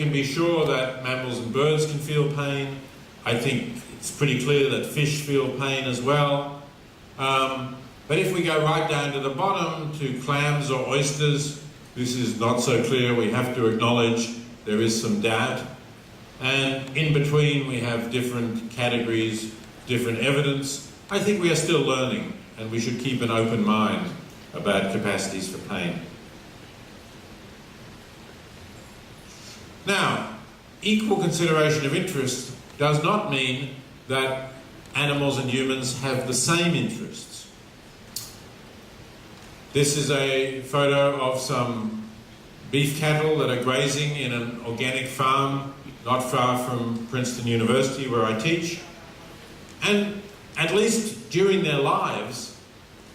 can be sure that mammals and birds can feel pain. I think it's pretty clear that fish feel pain as well. But if we go right down to the bottom, to clams or oysters, this is not so clear. We have to acknowledge there is some doubt. And in between, we have different categories, different evidence. I think we are still learning, and we should keep an open mind about capacities for pain. Now, equal consideration of interest does not mean that animals and humans have the same interests. This is a photo of some beef cattle that are grazing in an organic farm not far from Princeton University, where I teach. And at least during their lives,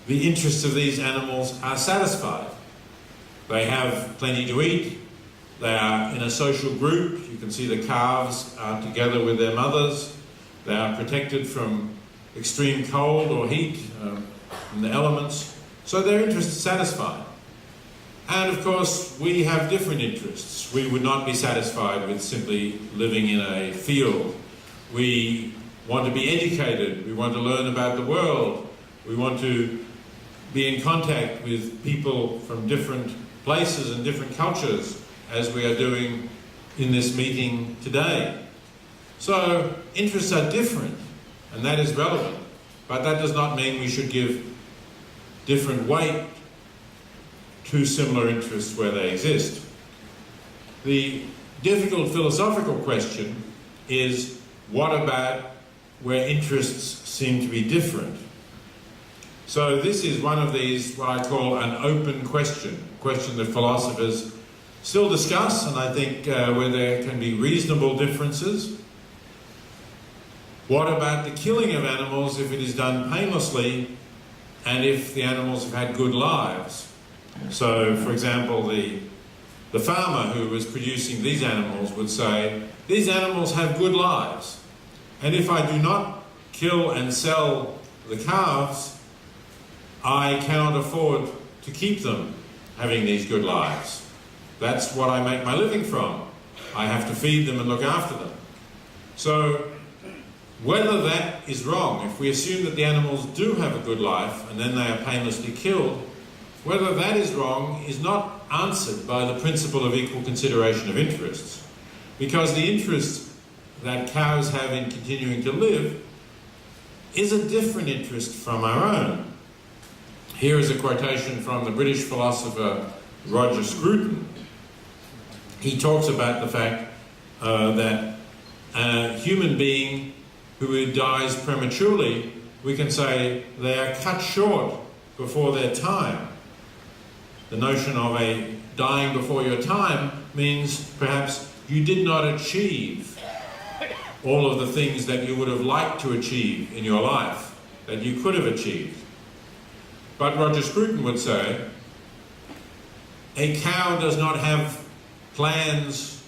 the interests of these animals are satisfied. They have plenty to eat. They are in a social group. You can see the calves are together with their mothers. They are protected from extreme cold or heat from the elements. So their interests are satisfied. And of course, we have different interests. We would not be satisfied with simply living in a field. We want to be educated. We want to learn about the world. We want to be in contact with people from different places and different cultures, as we are doing in this meeting today. So interests are different, and that is relevant, but that does not mean we should give different weight to similar interests where they exist. The difficult philosophical question is, what about where interests seem to be different? So this is one of these, what I call an open question, a question that philosophers still discuss, and I think where there can be reasonable differences. What about the killing of animals if it is done painlessly and if the animals have had good lives? So, for example, the farmer who was producing these animals would say, these animals have good lives, and if I do not kill and sell the calves, I cannot afford to keep them having these good lives. That's what I make my living from. I have to feed them and look after them. So whether that is wrong, if we assume that the animals do have a good life and then they are painlessly killed, whether that is wrong is not answered by the principle of equal consideration of interests, because the interest that cows have in continuing to live is a different interest from our own. Here is a quotation from the British philosopher Roger Scruton. He talks about the fact that a human being who dies prematurely, we can say they are cut short before their time. The notion of a dying before your time means perhaps you did not achieve all of the things that you would have liked to achieve in your life, that you could have achieved. But Roger Scruton would say, a cow does not have plans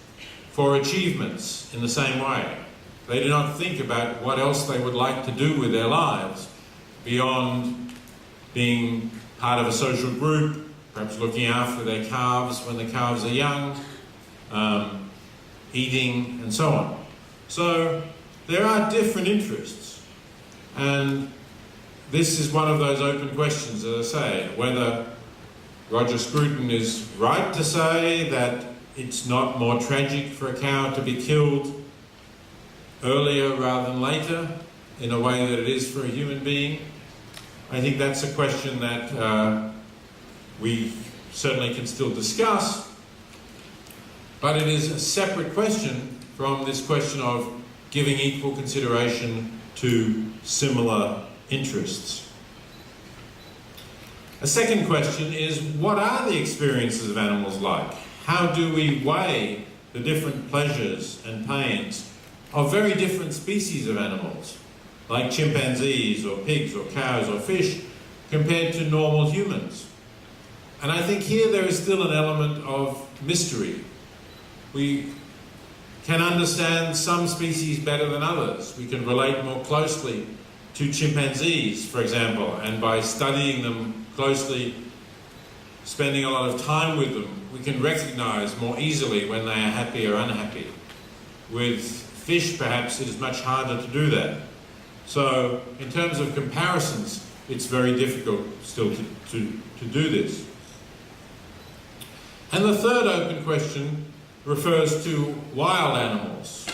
for achievements in the same way. They do not think about what else they would like to do with their lives beyond being part of a social group, perhaps looking after their calves when the calves are young, eating, and so on. So there are different interests, and this is one of those open questions, as I say, whether Roger Scruton is right to say that it's not more tragic for a cow to be killed earlier rather than later in a way that it is for a human being. I think that's a question that we certainly can still discuss, but it is a separate question from this question of giving equal consideration to similar interests. A second question is, what are the experiences of animals like? How do we weigh the different pleasures and pains of very different species of animals, like chimpanzees or pigs or cows or fish, compared to normal humans? And I think here there is still an element of mystery. We can understand some species better than others. We can relate more closely to chimpanzees, for example, and by studying them closely, spending a lot of time with them, we can recognize more easily when they are happy or unhappy. With fish, perhaps, it is much harder to do that. So, in terms of comparisons, it's very difficult still to do this. And the third open question refers to wild animals.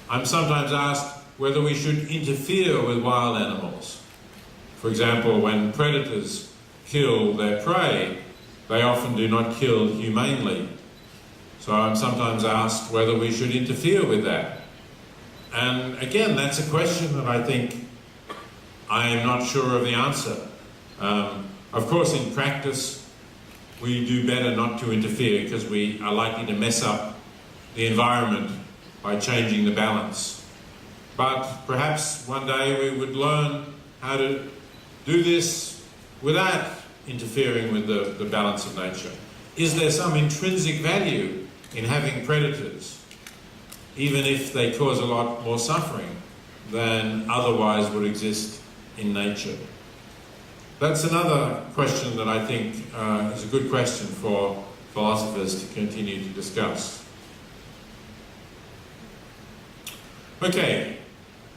I'm sometimes asked whether we should interfere with wild animals. For example, when predators kill their prey, they often do not kill humanely. So I'm sometimes asked whether we should interfere with that. And again, that's a question that I think I am not sure of the answer. Of course, in practice, we do better not to interfere because we are likely to mess up the environment by changing the balance. But perhaps one day we would learn how to do this without interfering with the balance of nature. Is there some intrinsic value in having predators, even if they cause a lot more suffering than otherwise would exist in nature? That's another question that I think is a good question for philosophers to continue to discuss. Okay,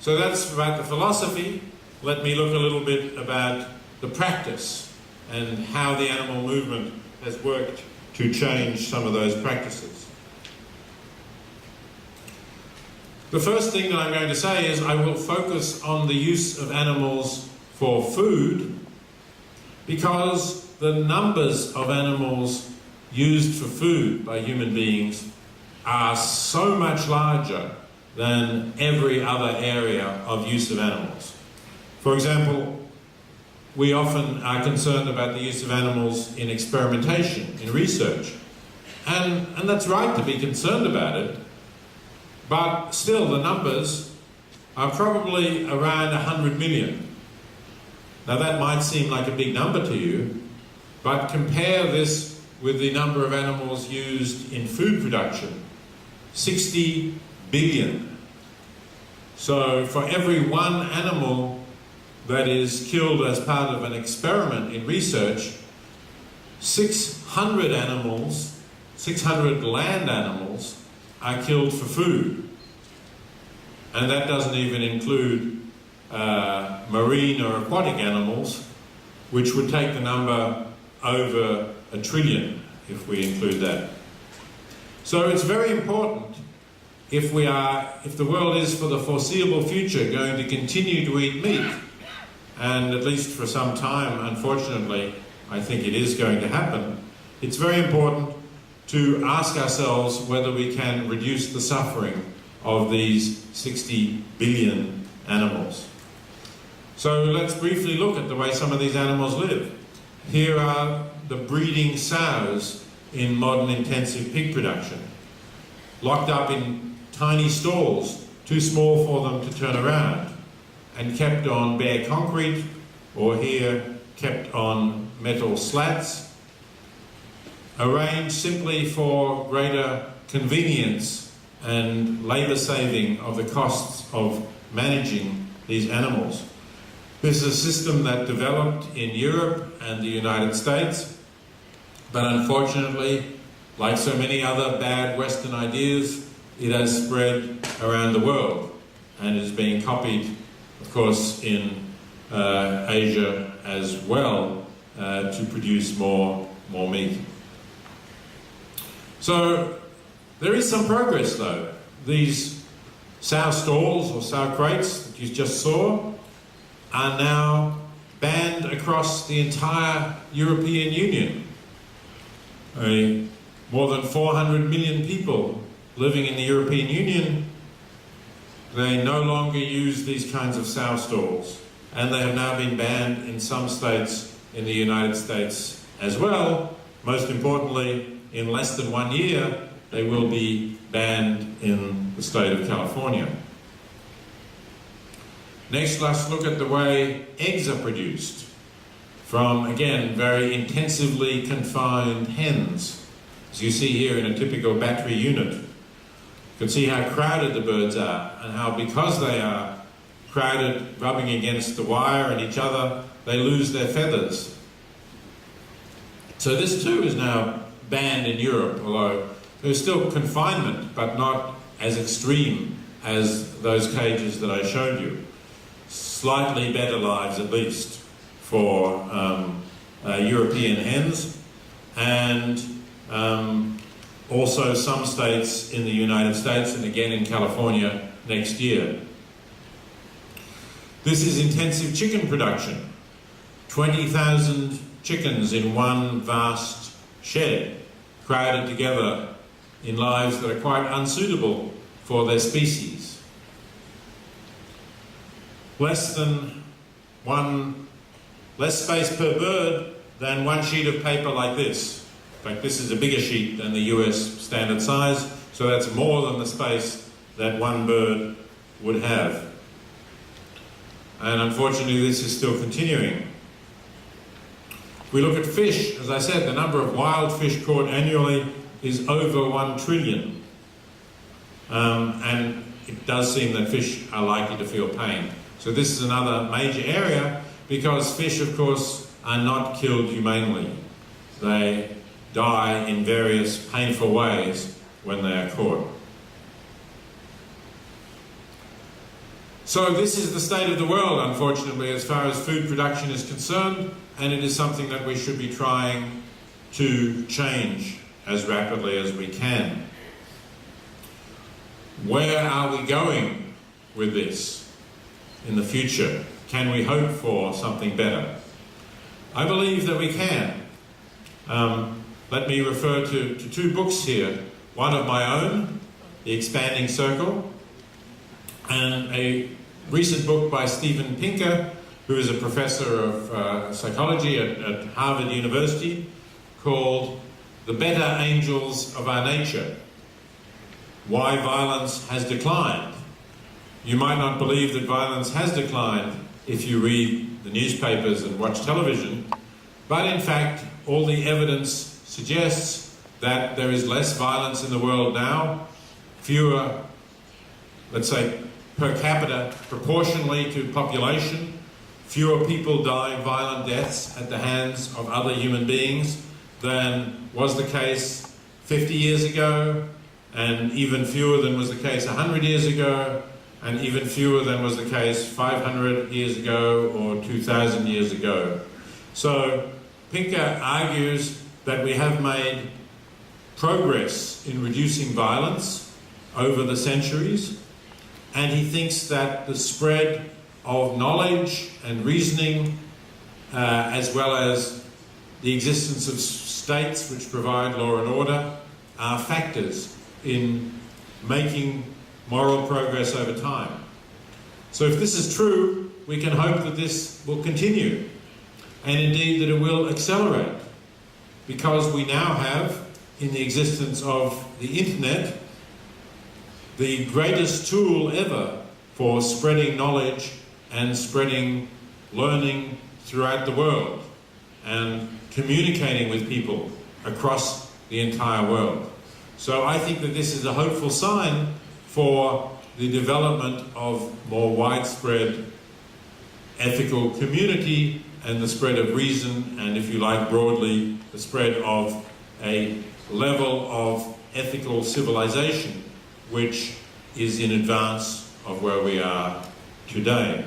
so that's about the philosophy. Let me look a little bit about the practice and how the animal movement has worked to change some of those practices. The first thing that I'm going to say is I will focus on the use of animals for food, because the numbers of animals used for food by human beings are so much larger than every other area of use of animals. For example, we often are concerned about the use of animals in experimentation, in research. And that's right to be concerned about it, but still the numbers are probably around 100 million. Now that might seem like a big number to you, but compare this with the number of animals used in food production, 60 billion. So for every one animal that is killed as part of an experiment in research, 600 animals, 600 land animals are killed for food. And that doesn't even include marine or aquatic animals, which would take the number over 1 trillion if we include that. So it's very important if the world is for the foreseeable future going to continue to eat meat, and at least for some time, unfortunately, I think it is going to happen, it's very important to ask ourselves whether we can reduce the suffering of these 60 billion animals. So let's briefly look at the way some of these animals live. Here are the breeding sows in modern intensive pig production, locked up in tiny stalls, too small for them to turn around, and kept on bare concrete, or here kept on metal slats, arranged simply for greater convenience and labour saving of the costs of managing these animals. This is a system that developed in Europe and the United States, but unfortunately, like so many other bad Western ideas, it has spread around the world and is being copied, of course, in Asia as well, to produce more meat. So there is some progress though. These sow stalls or sow crates that you just saw are now banned across the entire European Union. More than 400 million people living in the European Union, they no longer use these kinds of sow stalls, and they have now been banned in some states in the United States as well. Most importantly, in less than 1 year, they will be banned in the state of California. Next, let's look at the way eggs are produced from, again, very intensively confined hens. As you see here in a typical battery unit, you can see how crowded the birds are, and how, because they are crowded, rubbing against the wire and each other, they lose their feathers. So this too is now banned in Europe, although there's still confinement, but not as extreme as those cages that I showed you. Slightly better lives, at least, for European hens, and also some states in the United States and again in California next year. This is intensive chicken production. 20,000 chickens in one vast shed, crowded together in lives that are quite unsuitable for their species. Less space per bird than one sheet of paper like this. In fact, this is a bigger sheet than the US standard size, so that's more than the space that one bird would have. And unfortunately, this is still continuing. If we look at fish, as I said, the number of wild fish caught annually is over 1 trillion. And it does seem that fish are likely to feel pain. So this is another major area, because fish, of course, are not killed humanely. They die in various painful ways when they are caught. So this is the state of the world, unfortunately, as far as food production is concerned, and it is something that we should be trying to change as rapidly as we can. Where are we going with this in the future? Can we hope for something better? I believe that we can. Let me refer to 2 books here. One of my own, The Expanding Circle, and a recent book by Steven Pinker, who is a professor of psychology at Harvard University, called The Better Angels of Our Nature: Why Violence Has Declined. You might not believe that violence has declined if you read the newspapers and watch television, but in fact, all the evidence suggests that there is less violence in the world now, fewer, let's say, per capita, proportionally to population, fewer people die violent deaths at the hands of other human beings than was the case 50 years ago, and even fewer than was the case 100 years ago, and even fewer than was the case 500 years ago or 2,000 years ago. So Pinker argues that we have made progress in reducing violence over the centuries, and he thinks that the spread of knowledge and reasoning, as well as the existence of states which provide law and order, are factors in making moral progress over time. So if this is true, we can hope that this will continue, and indeed that it will accelerate, because we now have, in the existence of the internet, the greatest tool ever for spreading knowledge and spreading learning throughout the world and communicating with people across the entire world. So I think that this is a hopeful sign for the development of more widespread ethical community and the spread of reason, and if you like broadly, the spread of a level of ethical civilization which is in advance of where we are today.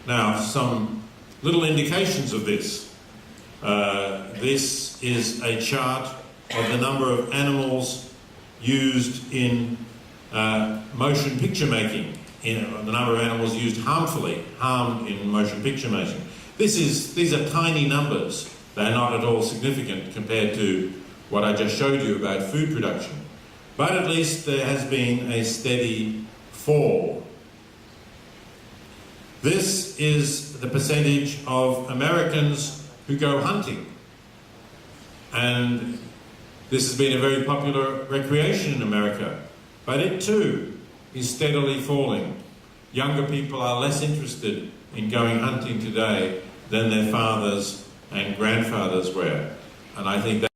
Now, some little indications of this. This is a chart of the number of animals used in motion picture making, the number of animals used harmed in motion picture making. These are tiny numbers. They're not at all significant compared to what I just showed you about food production. But at least there has been a steady fall. This is the percentage of Americans who go hunting. And this has been a very popular recreation in America. But it too is steadily falling. Younger people are less interested in going hunting today than their fathers and grandfathers were. And I think that